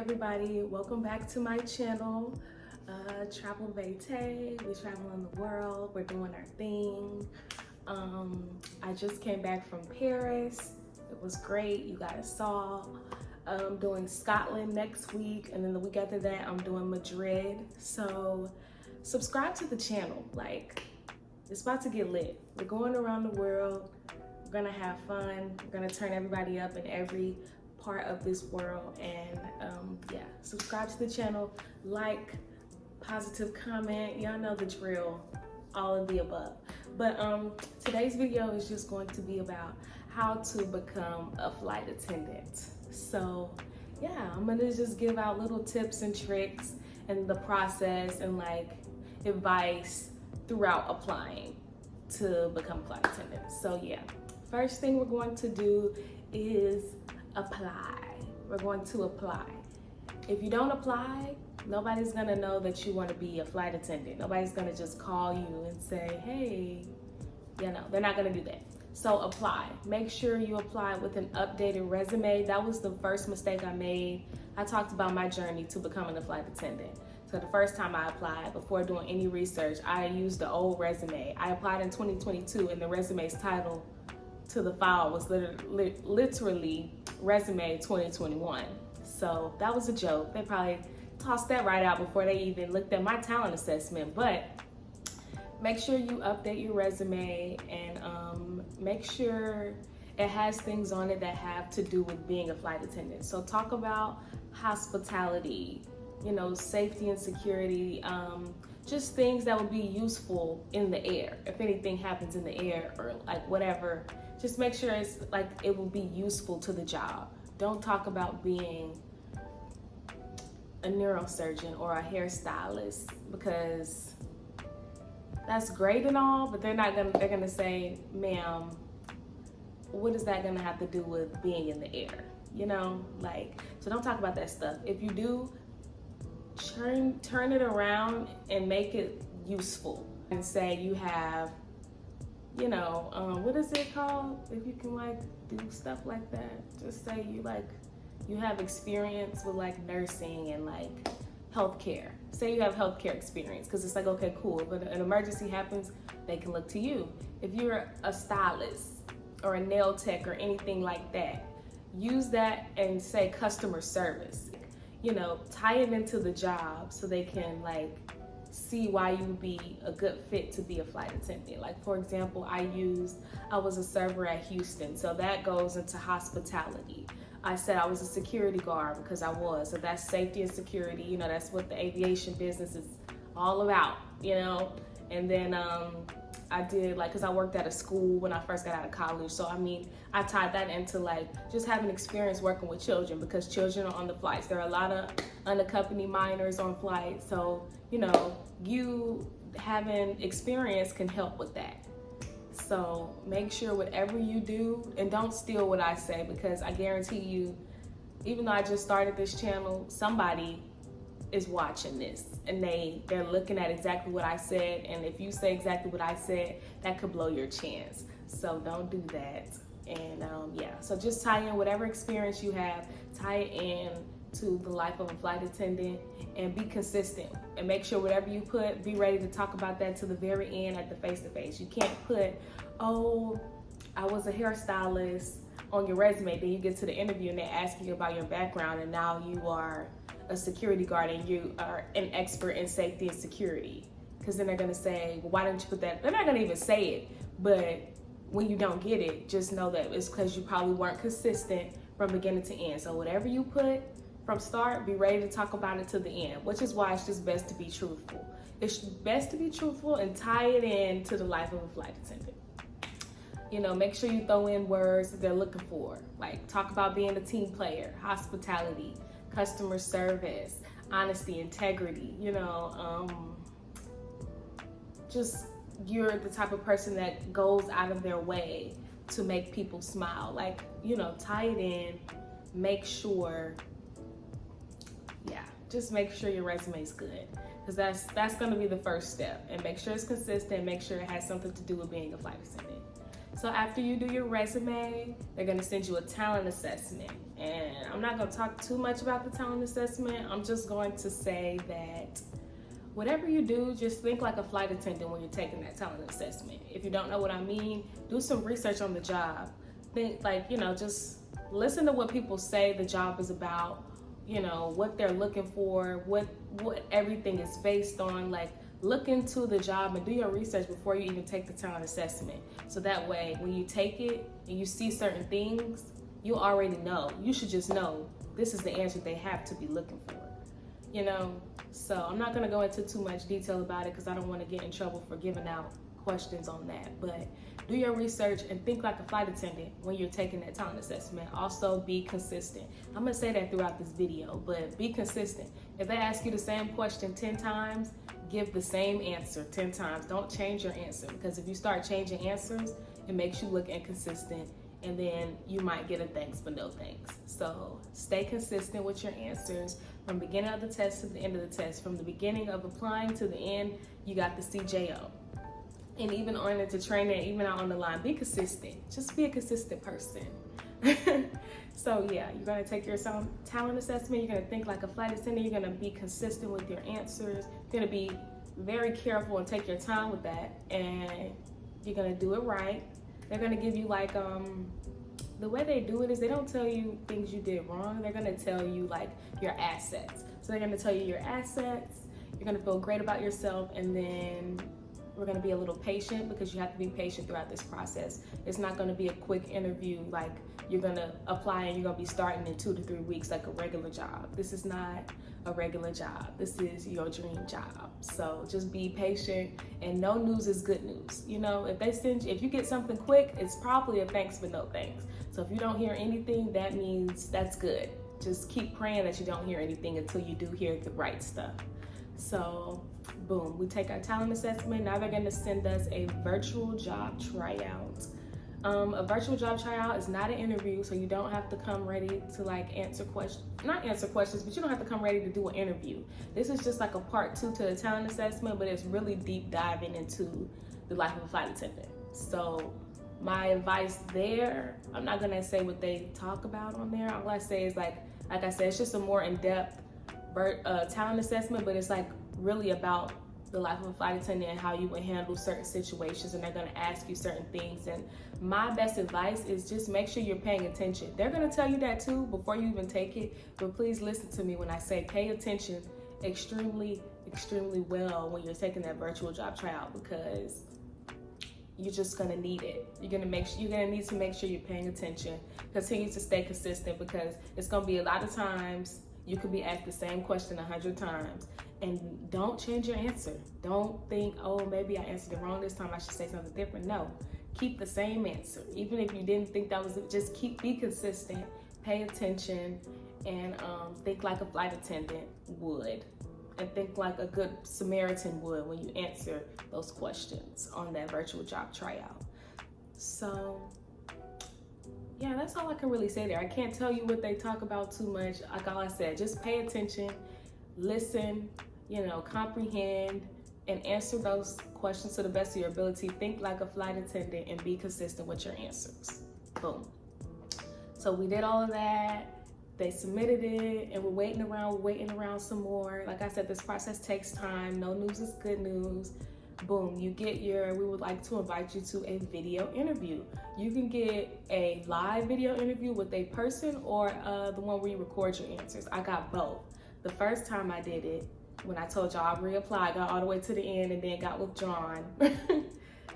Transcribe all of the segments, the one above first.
everybody, welcome back to my channel. Travel Vete. We travel in the world, we're doing our thing. I just came back from Paris. It was great, you guys saw. I'm doing Scotland next week, and then the week after that I'm doing Madrid. So subscribe to the channel, like it's about to get lit. We're going around the world, we're gonna have fun, we're gonna turn everybody up in every part of this world. And yeah, subscribe to the channel, like, positive comment, y'all know the drill, all of the above. But today's video is just going to be about how to become a flight attendant. So yeah, I'm gonna just give out little tips and tricks and the process and like advice throughout applying to become a flight attendant. So yeah, first thing we're going to do is apply. We're going to apply. If you don't apply, nobody's gonna know that you want to be a flight attendant. Nobody's gonna just call you and say, hey, you know, they're not gonna do that. So apply. Make sure you apply with an updated resume. That was the first mistake I made. I talked about my journey to becoming a flight attendant. So the first time I applied, before doing any research, I used the old resume. I applied in 2022 and the resume's title to the file was literally resume 2021. So that was a joke. They probably tossed that right out before they even looked at my talent assessment. But make sure you update your resume and make sure it has things on it that have to do with being a flight attendant. So talk about hospitality, you know, safety and security, just things that would be useful in the air. If anything happens in the air or like whatever, just make sure it's like it will be useful to the job. Don't talk about being a neurosurgeon or a hairstylist, because that's great and all, but they're gonna say, ma'am, what is that gonna have to do with being in the air? You know, like, so don't talk about that stuff. If you do, turn it around and make it useful and say you have, you know, what is it called? If you can like do stuff like that, just say you have experience with like nursing and like healthcare. Say you have healthcare experience, because it's like, okay, cool. If an emergency happens, they can look to you. If you're a stylist or a nail tech or anything like that, use that and say customer service. You know, tie it into the job so they can like see why you would be a good fit to be a flight attendant. Like for example, I was a server at Houston, so that goes into hospitality. I said I was a security guard because I was, so that's safety and security, you know, that's what the aviation business is all about, you know. And then I did like, because I worked at a school when I first got out of college, so I mean, I tied that into like just having experience working with children, because children are on the flights. There are a lot of unaccompanied minors on flights, so you know, you having experience can help with that. So make sure whatever you do, and don't steal what I say, because I guarantee you, even though I just started this channel, somebody is watching this and they're looking at exactly what I said, and if you say exactly what I said, that could blow your chance. So don't do that. And yeah, so just tie in whatever experience you have, tie it in to the life of a flight attendant, and be consistent, and make sure whatever you put, be ready to talk about that to the very end at the face-to-face. You can't put, oh, I was a hairstylist on your resume, then you get to the interview and they ask you about your background, and now you are a security guard and you are an expert in safety and security. Because then they're gonna say, well, why didn't you put that? They're not gonna even say it, but when you don't get it, just know that it's because you probably weren't consistent from beginning to end. So whatever you put from start, be ready to talk about it to the end, which is why it's just best to be truthful. It's best to be truthful and tie it in to the life of a flight attendant. You know, make sure you throw in words that they're looking for. Like talk about being a team player, hospitality, customer service, honesty, integrity, you know, just you're the type of person that goes out of their way to make people smile. Like, you know, tie it in, make sure, yeah, just make sure your resume is good, because that's going to be the first step. And make sure it's consistent, make sure it has something to do with being a flight attendant. So after you do your resume, they're going to send you a talent assessment, And I'm not gonna talk too much about the talent assessment. I'm just going to say that whatever you do, just think like a flight attendant when you're taking that talent assessment. If you don't know what I mean, do some research on the job. Think like, just listen to what people say the job is about, what they're looking for, what everything is based on. Like, look into the job and do your research before you even take the talent assessment. So that way, when you take it and you see certain things, you already know. You should just know this is the answer they have to be looking for. So I'm not going to go into too much detail about it because I don't want to get in trouble for giving out questions on that. But do your research and think like a flight attendant when you're taking that talent assessment. Also, be consistent. I'm going to say that throughout this video, but be consistent. If they ask you the same question 10 times, give the same answer 10 times. Don't change your answer, because if you start changing answers, it makes you look inconsistent, and then you might get a thanks but no thanks. So stay consistent with your answers from the beginning of the test to the end of the test. From the beginning of applying to the end, you got the CJO. And even on into training, even out on the line, be consistent. Just be a consistent person. So yeah, you're gonna take your talent assessment, you're gonna think like a flight attendant, you're gonna be consistent with your answers, you're gonna be very careful and take your time with that, and you're gonna do it right. They're gonna give you like, the way they do it is they don't tell you things you did wrong, they're gonna tell you like your assets. So they're gonna tell you your assets, you're gonna feel great about yourself, and then we're gonna be a little patient because you have to be patient throughout this process. It's not gonna be a quick interview like you're gonna apply and you're gonna be starting in 2 to 3 weeks like a regular job. This is not a regular job. This is your dream job. So just be patient, and no news is good news. If you get something quick, it's probably a thanks but no thanks. So if you don't hear anything, that means that's good. Just keep praying that you don't hear anything until you do hear the right stuff. So boom, we take our talent assessment. Now they're gonna send us a virtual job tryout. A virtual job tryout is not an interview, so you don't have to come ready to like not answer questions, but you don't have to come ready to do an interview. This is just like a part 2 to the talent assessment, but it's really deep diving into the life of a flight attendant. So my advice there, I'm not gonna say what they talk about on there. All I say is like I said, it's just a more in-depth talent assessment, but it's like really about the life of a flight attendant and how you would handle certain situations, and they're gonna ask you certain things. And my best advice is just make sure you're paying attention. They're gonna tell you that too before you even take it, but please listen to me when I say pay attention extremely, extremely well when you're taking that virtual job tryout, because you're just gonna need it. You're gonna need to make sure you're paying attention. Continue to stay consistent, because it's gonna be a lot of times you could be asked the same question 100 times, and don't change your answer. Don't think, oh, maybe I answered it wrong this time, I should say something different. No, keep the same answer. Even if you didn't think that was it, just be consistent, pay attention, and think like a flight attendant would, and think like a good Samaritan would when you answer those questions on that virtual job tryout. So yeah, that's all I can really say there. I can't tell you what they talk about too much. Like all I said, just pay attention, listen, comprehend, and answer those questions to the best of your ability. Think like a flight attendant and be consistent with your answers. Boom. So we did all of that. They submitted it, and we're waiting around some more. Like I said, this process takes time. No news is good news. Boom, we would like to invite you to a video interview. You can get a live video interview with a person, or the one where you record your answers. I got both. The first time I did it, when I told y'all I reapplied, got all the way to the end and then got withdrawn,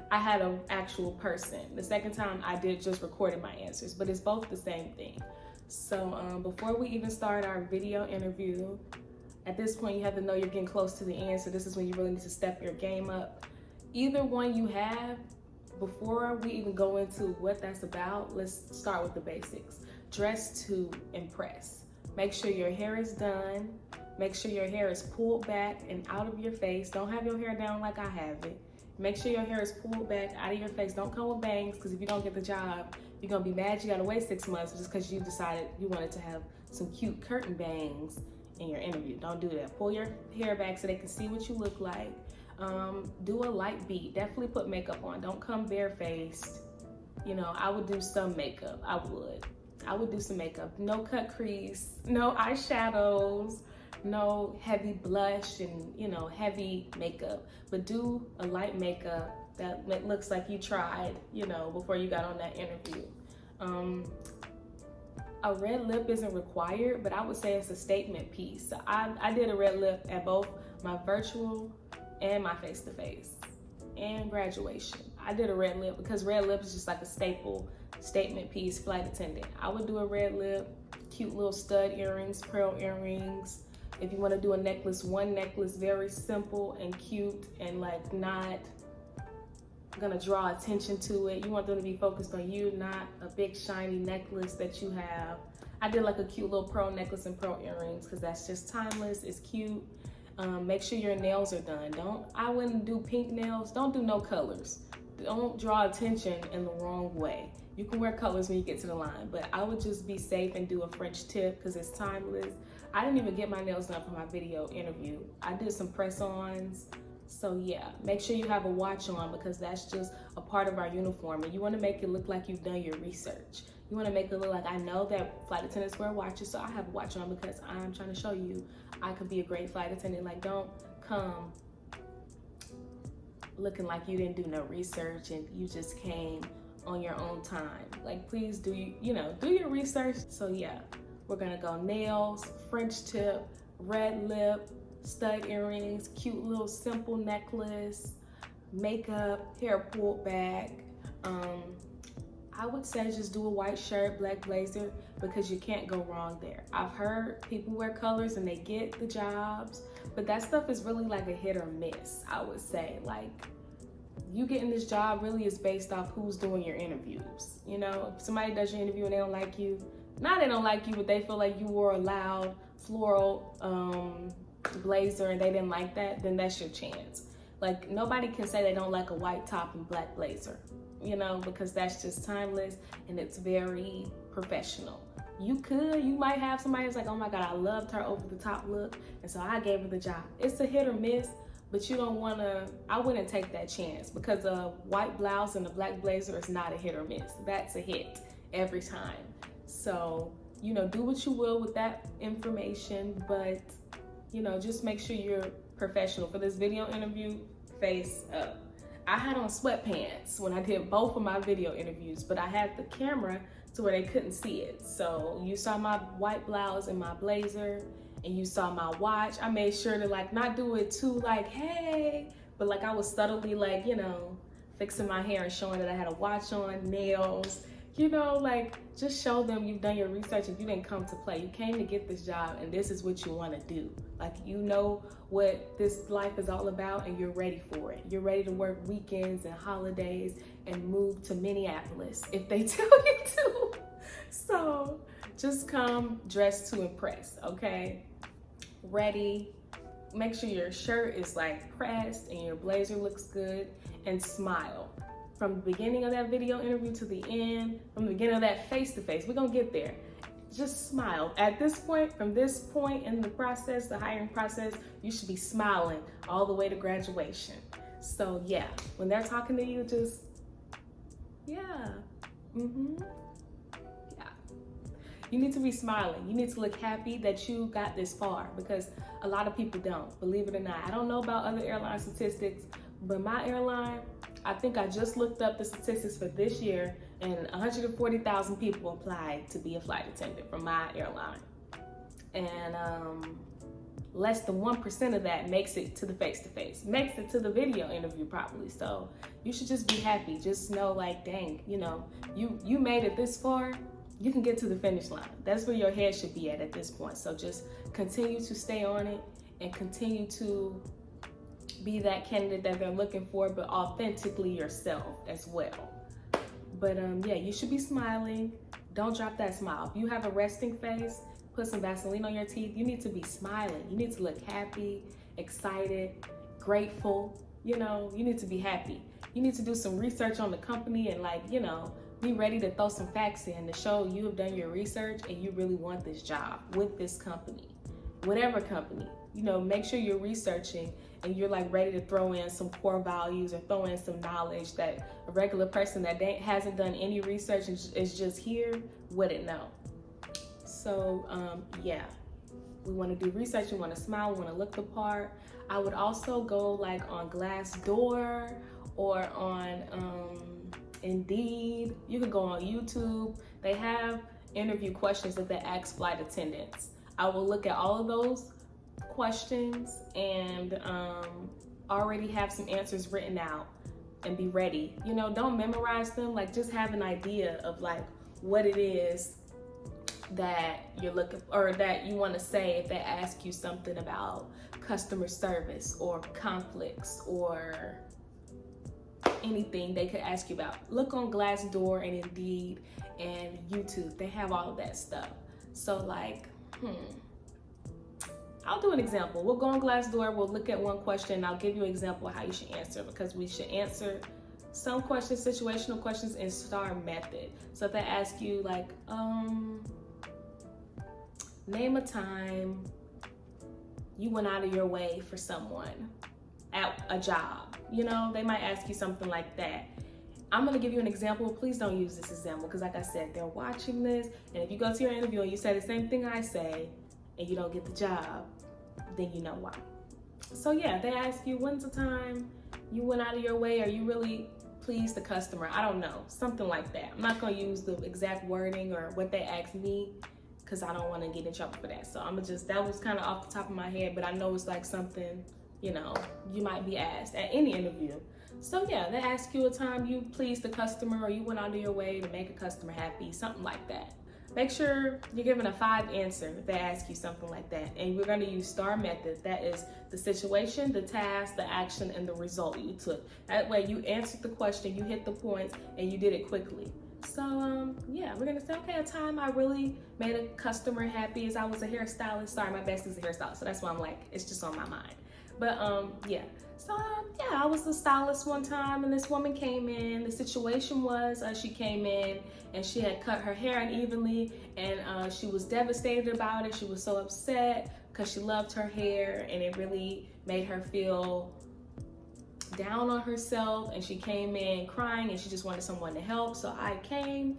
I had an actual person. The second time I did just recorded my answers, but it's both the same thing. So before we even start our video interview, at this point you have to know you're getting close to the end, so this is when you really need to step your game up. Either one you have, before we even go into what that's about, let's start with the basics. Dress to impress. Make sure your hair is done. Make sure your hair is pulled back and out of your face. Don't have your hair down like I have it. Make sure your hair is pulled back out of your face. Don't come with bangs, because if you don't get the job, you're gonna be mad you gotta wait 6 months just because you decided you wanted to have some cute curtain bangs in your interview. Don't do that. Pull your hair back so they can see what you look like. Do a light beat. Definitely put makeup on. Don't come barefaced. I would do some makeup. I would. I would do some makeup. No cut crease, no eyeshadows, no heavy blush and, you know, heavy makeup. But do a light makeup that looks like you tried, you know, before you got on that interview. A red lip isn't required, but I would say it's a statement piece. So I did a red lip at both my virtual and my face-to-face and graduation. I did a red lip because red lip is just like a staple statement piece. Flight attendant, I would do a red lip, cute little stud earrings, pearl earrings. If you want to do a necklace, one necklace, very simple and cute and like not gonna draw attention to it. You want them to be focused on you, not a big shiny necklace that you have. I did like a cute little pearl necklace and pearl earrings because that's just timeless, it's cute. Make sure your nails are done. I wouldn't do pink nails. Don't do no colors. Don't draw attention in the wrong way. You can wear colors when you get to the line, but I would just be safe and do a French tip because it's timeless. I didn't even get my nails done for my video interview. I did some press-ons. So yeah, make sure you have a watch on because that's just a part of our uniform. And you want to make it look like you've done your research. You want to make it look like, I know that flight attendants wear watches, so I have a watch on because I'm trying to show you I could be a great flight attendant. Like, don't come looking like you didn't do no research and you just came on your own time. Like, please do your research. So yeah, we're gonna go nails, French tip, red lip, stud earrings, cute little simple necklace, makeup, hair pulled back. I would say just do a white shirt, black blazer, because you can't go wrong there. I've heard people wear colors and they get the jobs, but that stuff is really like a hit or miss, I would say. Like, you getting this job really is based off who's doing your interviews. You know, if somebody does your interview and they don't like you, not they don't like you, but they feel like you wore a loud floral blazer and they didn't like that, then that's your chance. Like, nobody can say they don't like a white top and black blazer, you know, because that's just timeless and it's very professional. You might have somebody who's like, oh my God, I loved her over the top look, and so I gave her the job. It's a hit or miss, but you don't wanna, I wouldn't take that chance because a white blouse and a black blazer is not a hit or miss. That's a hit every time. So, you know, do what you will with that information, but you know, just make sure you're professional. For this video interview, face up. I had on sweatpants when I did both of my video interviews, but I had the camera to where they couldn't see it. So you saw my white blouse and my blazer, and you saw my watch. I made sure to like not do it too like, hey, but like I was subtly like, you know, fixing my hair and showing that I had a watch on, nails, you know, like just show them you've done your research and you didn't come to play. You came to get this job and this is what you want to do. Like, you know what this life is all about and you're ready for it. You're ready to work weekends and holidays and move to Minneapolis if they tell you to. So just come dressed to impress, okay? Ready. Make sure your shirt is like pressed and your blazer looks good, and smile. From the beginning of that video interview to the end, from the beginning of that face-to-face, we're gonna get there. Just smile. At this point, from this point in the process, the hiring process, you should be smiling all the way to graduation. So yeah, when they're talking to you, just, yeah, yeah. You need to be smiling. You need to look happy that you got this far, because a lot of people don't, believe it or not. I don't know about other airline statistics, but my airline, I think I just looked up the statistics for this year, and 140,000 people applied to be a flight attendant from my airline. And less than 1% of that makes it to the face-to-face, makes it to the video interview probably. So you should just be happy. Just know, like, dang, you know, you made it this far, you can get to the finish line. That's where your head should be at this point. So just continue to stay on it and continue to be that candidate that they're looking for, but authentically yourself as well. But yeah, you should be smiling. Don't drop that smile. If you have a resting face, put some Vaseline on your teeth. You need to be smiling. You need to look happy, excited, grateful. You know, you need to be happy. You need to do some research on the company and, like, you know, be ready to throw some facts in to show you have done your research and you really want this job with this company. whatever company. You know, make sure you're researching and you're like ready to throw in some core values or throw in some knowledge that a regular person that hasn't done any research and is just here wouldn't know. So yeah, we want to do research, we want to smile, we want to look the part. I would also go like on Glassdoor or on Indeed. You can go on YouTube. They have interview questions that they ask flight attendants. I will look at all of those questions and already have some answers written out and be ready. You know, don't memorize them, like just have an idea of like what it is that you're looking or that you want to say if they ask you something about customer service or conflicts or anything they could ask you about. Look on Glassdoor and Indeed and YouTube. They have all of that stuff. So like, I'll do an example. We'll go on Glassdoor, we'll look at one question, and I'll give you an example of how you should answer, because we should answer some questions, situational questions, in STAR method. So if they ask you like, name a time you went out of your way for someone at a job, you know, they might ask you something like that. I'm gonna give you an example. Please don't use this example, because like I said, they're watching this, and if you go to your interview and you say the same thing I say and you don't get the job, then you know why. So yeah, they ask you, when's the time you went out of your way, or you really pleased the customer? I don't know, something like that. I'm not gonna use the exact wording or what they asked me, because I don't want to get in trouble for that. So I'm gonna just, that was kind of off the top of my head, but I know it's like something, you know, you might be asked at any interview. So yeah, they ask you a time you pleased the customer or you went out of your way to make a customer happy, something like that. Make sure you're giving a 5 answer if they ask you something like that. And we're gonna use STAR method. That is the situation, the task, the action, and the result you took. That way you answered the question, you hit the points, and you did it quickly. So yeah, we're gonna say, okay, a time I really made a customer happy is I was a hairstylist. Sorry, my best is a hairstylist, so that's why I'm like, it's just on my mind. But yeah, so yeah, I was a stylist one time, and this woman came in. The situation was she came in and she had cut her hair unevenly, and she was devastated about it. She was so upset because she loved her hair, and it really made her feel down on herself, and she came in crying and she just wanted someone to help. So I came.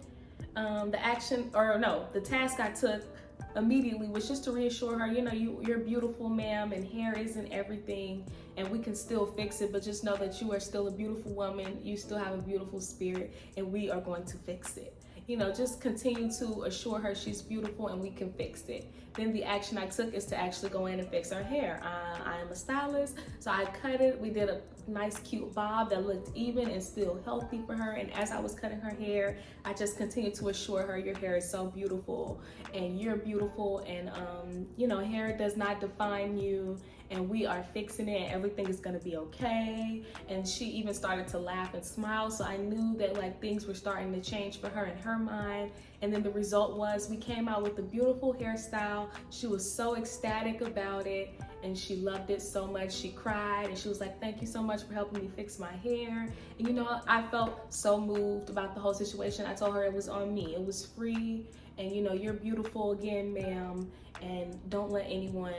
The task I took immediately was just to reassure her, you know, you're beautiful, ma'am, and hair isn't everything, and we can still fix it, but just know that you are still a beautiful woman, you still have a beautiful spirit, and we are going to fix it. You know, just continue to assure her she's beautiful and we can fix it. Then the action I took is to actually go in and fix her hair. I am a stylist, so I cut it. We did a nice cute bob that looked even and still healthy for her. And as I was cutting her hair, I just continued to assure her, your hair is so beautiful and you're beautiful, and you know, hair does not define you, and we are fixing it and everything is gonna be okay. And she even started to laugh and smile, so I knew that like things were starting to change for her in her mind. And then the result was we came out with a beautiful hairstyle. She was so ecstatic about it, and she loved it so much. She cried and she was like, thank you so much for helping me fix my hair. And you know, I felt so moved about the whole situation. I told her it was on me, it was free, and you know, you're beautiful again, ma'am, and don't let anyone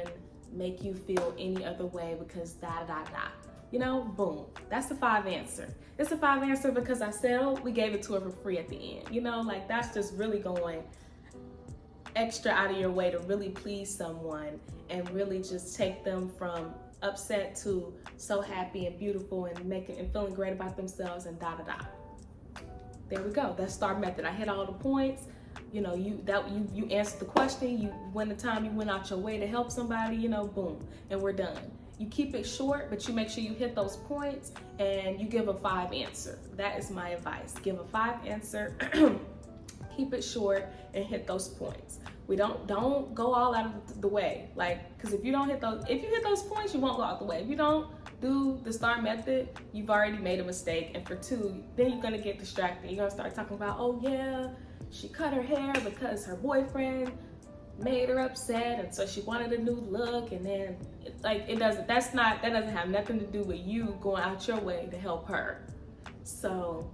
make you feel any other way because da da da. You know, boom. That's the 5 answer. It's a 5 answer because I said, oh, we gave it to her for free at the end. You know, like that's just really going extra out of your way to really please someone and really just take them from upset to so happy and beautiful and feeling great about themselves and da da da. There we go. That's STAR method. I hit all the points. You know, you answered the question. When the time you went out your way to help somebody, you know, boom, and we're done. You keep it short, but you make sure you hit those points and you give a 5 answer. That is my advice. Give a 5 answer, keep it short, and hit those points. We don't go all out of the way. Like, because if you hit those points, you won't go out the way. If you don't do the STAR method, you've already made a mistake. And for 2, then you're gonna get distracted. You're gonna start talking about, oh yeah, she cut her hair because her boyfriend made her upset, and so she wanted a new look, and then that doesn't have nothing to do with you going out your way to help her. So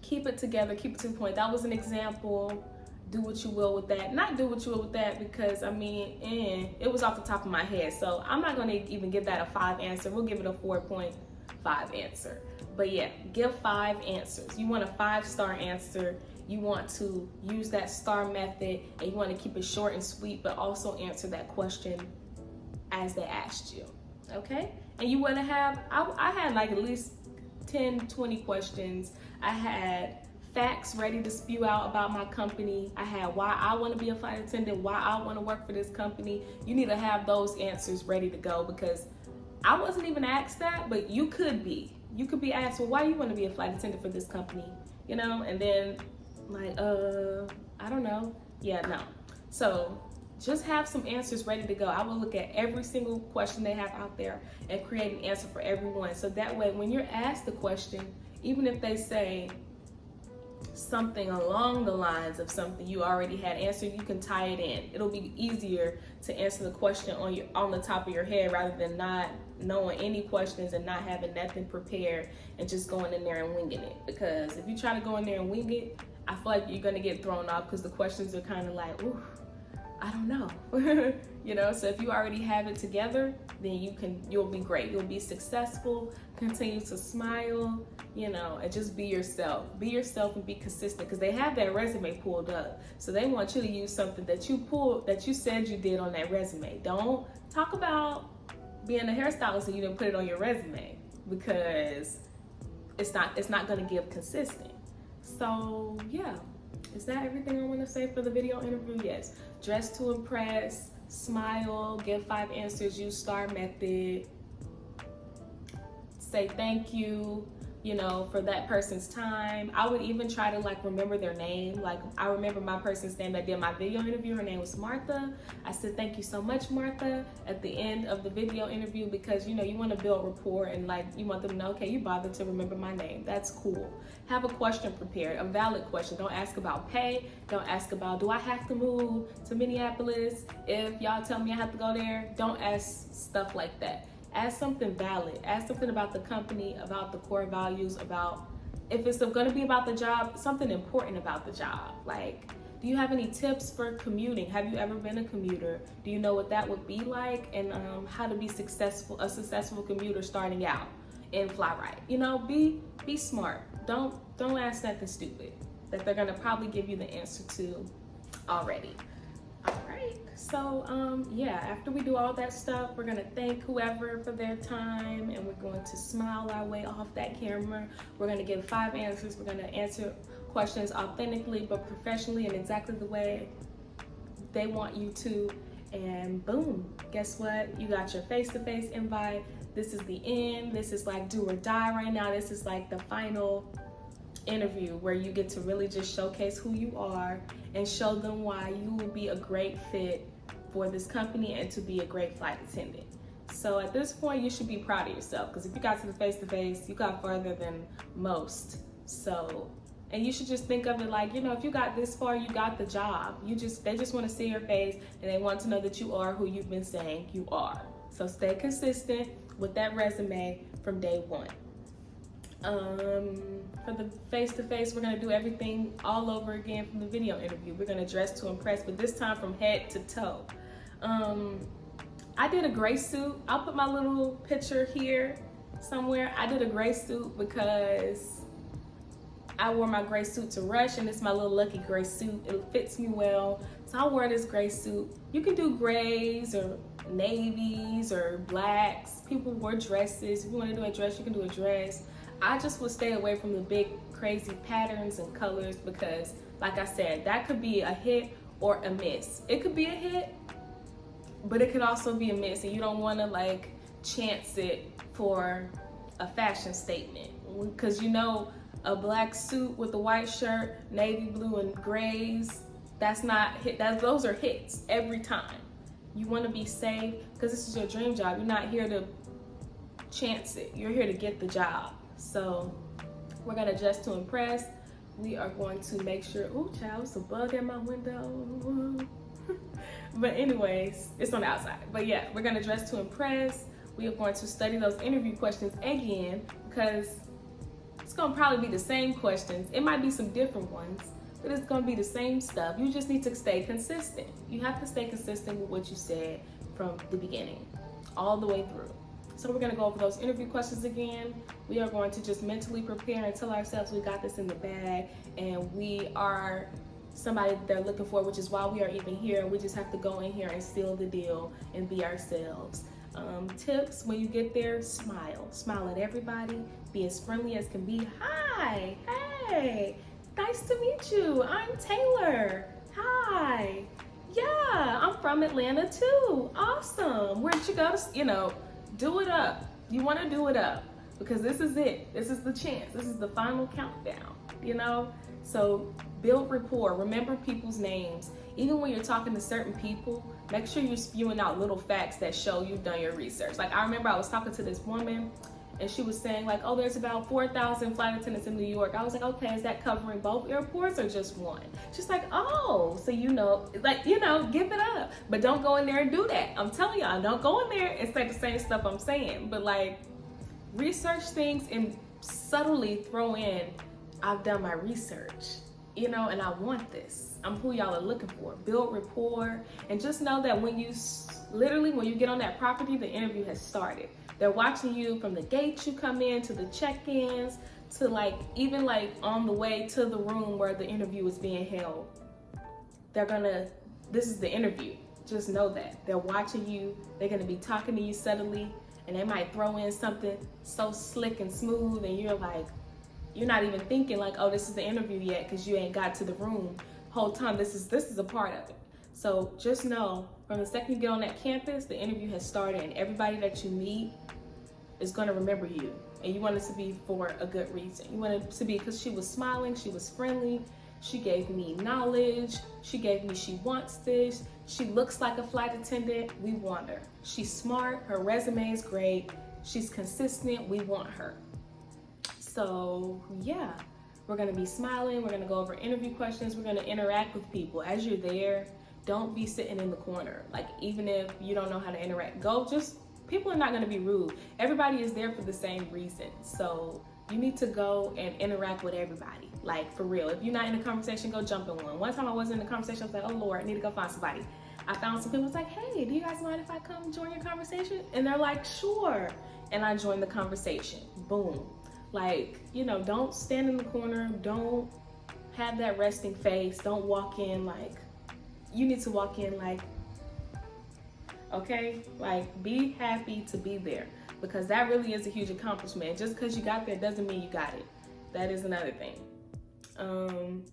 keep it together, keep it to the point. That was an example. do what you will with that. Not do what you will with that because, I mean, it was off the top of my head. So I'm not gonna even give that a 5 answer. We'll give it a 4.5 answer. But yeah, give 5 answers. You want a 5-star answer. You want to use that STAR method, and you want to keep it short and sweet, but also answer that question as they asked you, okay? And you want to have, I had like at least 10, 20 questions. I had facts ready to spew out about my company. I had why I want to be a flight attendant, why I want to work for this company. You need to have those answers ready to go, because I wasn't even asked that, but you could be. You could be asked, well, why do you want to be a flight attendant for this company? You know, and then like, I don't know. Yeah, no. So just have some answers ready to go. I will look at every single question they have out there and create an answer for everyone. So that way, when you're asked the question, even if they say something along the lines of something you already had answered, you can tie it in. It'll be easier to answer the question on the top of your head rather than not knowing any questions and not having nothing prepared and just going in there and winging it. Because if you try to go in there and wing it, I feel like you're gonna get thrown off because the questions are kind of like, ooh, I don't know. You know, so if you already have it together, then you'll be great. You'll be successful, continue to smile, you know, and just be yourself. Be yourself and be consistent, because they have that resume pulled up. So they want you to use something that you said you did on that resume. Don't talk about being a hairstylist and you didn't put it on your resume, because it's not gonna give consistent. So yeah, is that everything I want to say for the video interview? Yes. Dress to impress, smile, give 5 answers, use STAR method, say thank you, you know, for that person's time. I would even try to like remember their name. Like I remember my person's name that did my video interview. Her name was Martha. I said, thank you so much, Martha, at the end of the video interview, because, you know, you want to build rapport and like you want them to know, okay, you bothered to remember my name. That's cool. Have a question prepared, a valid question. Don't ask about pay. Don't ask about, do I have to move to Minneapolis if y'all tell me I have to go there? Don't ask stuff like that. Ask something valid. Ask something about the company, about the core values, about if it's going to be about the job, something important about the job. Like, do you have any tips for commuting? Have you ever been a commuter? Do you know what that would be like, and how to be a successful commuter starting out in Fly Right? You know, be smart. Don't ask nothing stupid that they're going to probably give you the answer to already. All right, so yeah, after we do all that stuff, we're gonna thank whoever for their time, and we're going to smile our way off that camera. We're gonna give 5 answers. We're gonna answer questions authentically but professionally and exactly the way they want you to, and boom, guess what? You got your face-to-face invite. This is the end. This is like do or die right now. This is like the final interview where you get to really just showcase who you are and show them why you will be a great fit for this company and to be a great flight attendant. So at this point, you should be proud of yourself, because if you got to the face-to-face, you got further than most. So, and you should just think of it like, you know, if you got this far, you got the job. They just want to see your face, and they want to know that you are who you've been saying you are. So stay consistent with that resume from day one. For the face-to-face, we're gonna do everything all over again from the video interview. We're gonna dress to impress, but this time from head to toe. I did a gray suit. I'll put my little picture here somewhere. I did a gray suit because I wore my gray suit to Rush, and it's my little lucky gray suit. It fits me well, so I wore this gray suit. You can do grays or navies or blacks. People wear dresses. If you want to do a dress, you can do a dress. I just would stay away from the big crazy patterns and colors, because like I said, that could be a hit or a miss. It could be a hit, but it could also be a miss, and you don't want to like chance it for a fashion statement, because you know a black suit with a white shirt, navy blue and grays, that's not hit. Those are hits every time. You want to be safe, because this is your dream job. You're not here to chance it. You're here to get the job. So we're gonna dress to impress. We are going to make sure, ooh child, it's a bug at my window. But anyways, it's on the outside. But yeah, we're gonna dress to impress. We are going to study those interview questions again, because it's gonna probably be the same questions. It might be some different ones, but it's gonna be the same stuff. You just need to stay consistent. You have to stay consistent with what you said from the beginning, all the way through. So we're gonna go over those interview questions again. We are going to just mentally prepare and tell ourselves we got this in the bag and we are somebody that they're looking for, which is why we are even here. We just have to go in here and seal the deal and be ourselves. Tips: when you get there, smile at everybody, be as friendly as can be. Hi, hey, nice to meet you. I'm Taylor. Hi, yeah, I'm from Atlanta too. Awesome. Where'd you go to, do it up. You want to do it up because this is it. This is the chance. This is the final countdown, So build rapport. Remember people's names. Even when you're talking to certain people, make sure you're spewing out little facts that show you've done your research. Like I remember I was talking to this woman and she was saying like, oh, there's about 4,000 flight attendants in New York. I was like, okay, is that covering both airports or just one? She's like, oh, so give it up. But don't go in there and do that. I'm telling y'all, don't go in there and say the same stuff I'm saying. But like, research things and subtly throw in, I've done my research, and I want this. I'm who y'all are looking for. Build rapport, and just know that when you get on that property, the interview has started. They're watching you from the gate you come in to the check-ins to even on the way to the room where the interview is being held. This is the interview. Just know that. They're watching you. They're gonna be talking to you subtly, and they might throw in something so slick and smooth, and you're not even thinking oh, this is the interview yet because you ain't got to the room. Whole time this is a part of it. So just know from the second you get on that campus, the interview has started, and everybody that you meet is going to remember you, and you want it to be for a good reason. You want it to be because she was smiling, she was friendly, she gave me knowledge, she gave me she wants this, she looks like a flight attendant, we want her. She's smart, her resume is great, she's consistent, we want her. So yeah, we're gonna be smiling, we're gonna go over interview questions, we're gonna interact with people. As you're there, don't be sitting in the corner. Even if you don't know how to interact, people are not gonna be rude. Everybody is there for the same reason. So you need to go and interact with everybody. For real. If you're not in a conversation, go jump in one. One time I wasn't in a conversation, I was like, oh Lord, I need to go find somebody. I found some people, it's like, hey, do you guys mind if I come join your conversation? And they're like, sure. And I joined the conversation, boom. Don't stand in the corner. Don't have that resting face. Don't walk in you need to walk in okay? Be happy to be there because that really is a huge accomplishment. Just because you got there doesn't mean you got it. That is another thing.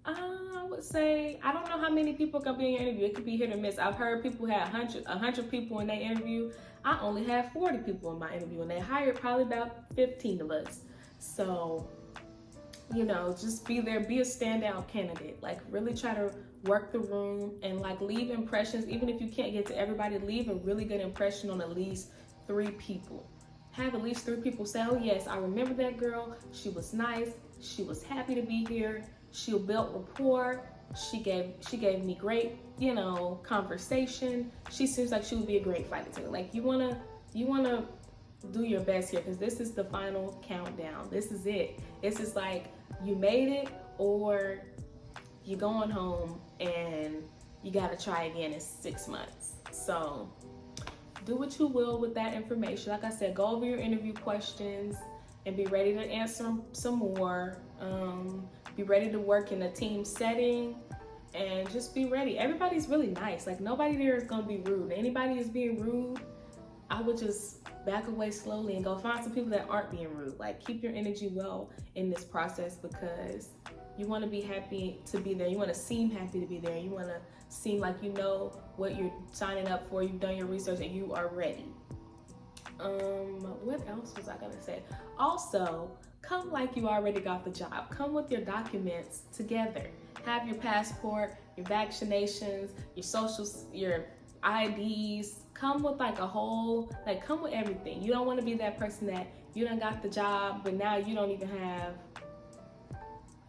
I would say, I don't know how many people can be in your interview. It could be hit or miss. I've heard people had 100 people in their interview. I only had 40 people in my interview, and they hired probably about 15 of us. So, just be there, be a standout candidate. Really try to work the room and leave impressions. Even if you can't get to everybody, leave a really good impression on at least 3 people. Have at least 3 people say, oh yes, I remember that girl. She was nice. She was happy to be here. She built rapport. She gave me great, conversation. She seems like she would be a great flight attendant. You wanna do your best here because this is the final countdown. This is it. This is you made it or you're going home and you gotta try again in 6 months. So do what you will with that information. Like I said, go over your interview questions and be ready to answer some more. Be ready to work in a team setting and just be ready. Everybody's really nice. Nobody there is gonna be rude. Anybody is being rude, I would just back away slowly and go find some people that aren't being rude. Keep your energy well in this process because you want to be happy to be there. You want to seem happy to be there. You want to seem like you know what you're signing up for. You've done your research and you are ready. What else was I gonna say? Also, come like you already got the job. Come with your documents together. Have your passport, your vaccinations, your socials, your IDs. Come with come with everything. You don't want to be that person that you done got the job, but now you don't even have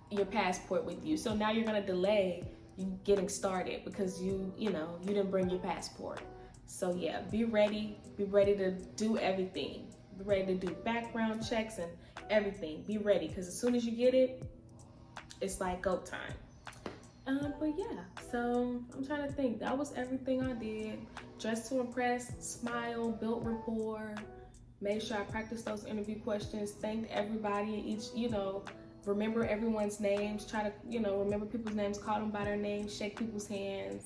your passport with you. So now you're gonna delay you getting started because you didn't bring your passport. So yeah, be ready to do everything. Be ready to do background checks and everything. Be ready, because as soon as you get it, it's like go time. But yeah, so I'm trying to think. That was everything I did. Dressed to impress, smile, built rapport, made sure I practiced those interview questions, thanked everybody in each, remember everyone's names, try to, remember people's names, call them by their names, shake people's hands,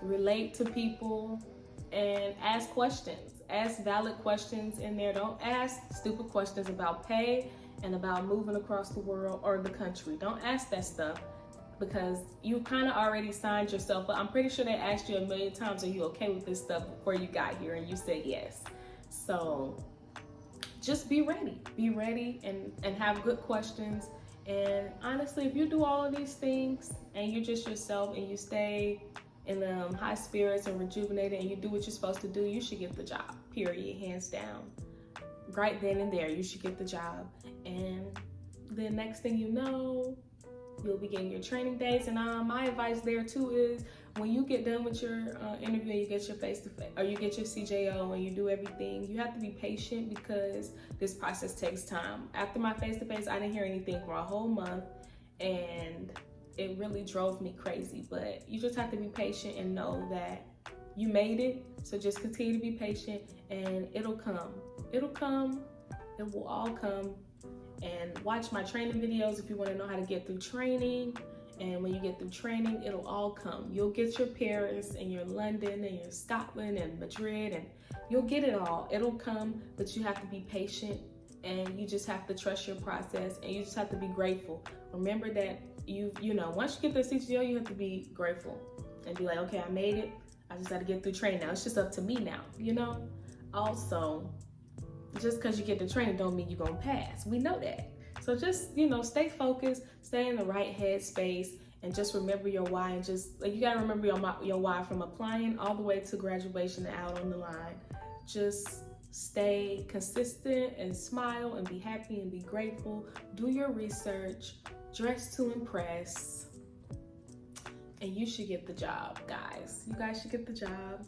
relate to people, and ask questions. Ask valid questions in there. Don't ask stupid questions about pay and about moving across the world or the country. Don't ask that stuff, because you kind of already signed yourself, but I'm pretty sure they asked you a million times, are you okay with this stuff before you got here, and you said yes. So just be ready and have good questions. And honestly, if you do all of these things and you're just yourself and you stay in high spirits and rejuvenated and you do what you're supposed to do, you should get the job, period, hands down. Right then and there, you should get the job. And the next thing you know, you'll be getting your training days. And my advice there too is, when you get done with your interview and you get your face-to-face, or you get your CJO and you do everything, you have to be patient, because this process takes time. After my face-to-face, I didn't hear anything for a whole month, and it really drove me crazy. But you just have to be patient and know that you made it. So just continue to be patient, and it'll come. It'll come. It will all come. And watch my training videos if you want to know how to get through training. And when you get through training, it'll all come. You'll get your Paris and your London and your Scotland and Madrid, and you'll get it all. It'll come, but you have to be patient, and you just have to trust your process, and you just have to be grateful. Remember that once you get the CGO, you have to be grateful and be like, okay, I made it. I just got to get through training now. It's just up to me now, Also, just because you get the training don't mean you're going to pass. We know that. So just, stay focused, stay in the right headspace, and just remember your why. And just, you got to remember your why from applying all the way to graduation and out on the line. Just stay consistent and smile and be happy and be grateful. Do your research, dress to impress, and you should get the job, guys. You guys should get the job.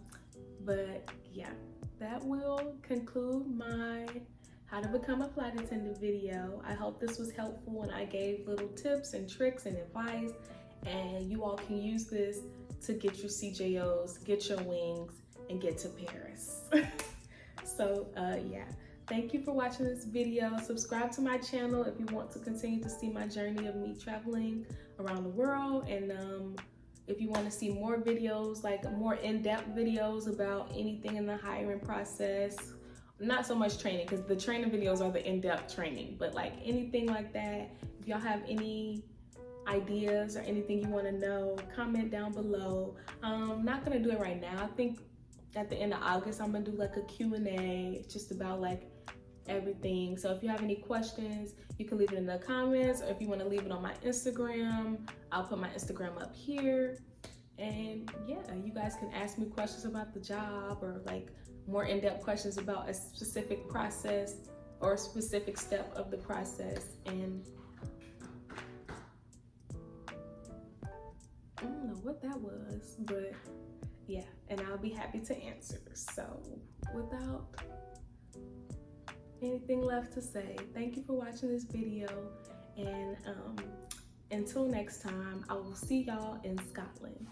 But yeah, that will conclude my how to become a flight attendant video. I hope this was helpful, and I gave little tips and tricks and advice, and you all can use this to get your CJOs, get your wings, and get to Paris. So yeah, thank you for watching this video. Subscribe to my channel if you want to continue to see my journey of me traveling around the world. And if you want to see more videos, like more in-depth videos about anything in the hiring process, not so much training, because the training videos are the in-depth training, but like anything like that, if y'all have any ideas or anything you want to know, comment down below. I'm not gonna do it right now. I think at the end of August I'm gonna do like a Q&A just about like everything. So if you have any questions, you can leave it in the comments, or if you want to leave it on my Instagram, I'll put my Instagram up here. And yeah, you guys can ask me questions about the job, or like more in-depth questions about a specific process or a specific step of the process. And I don't know what that was, but yeah, and I'll be happy to answer. So without anything left to say, thank you for watching this video, and until next time, I will see y'all in Scotland.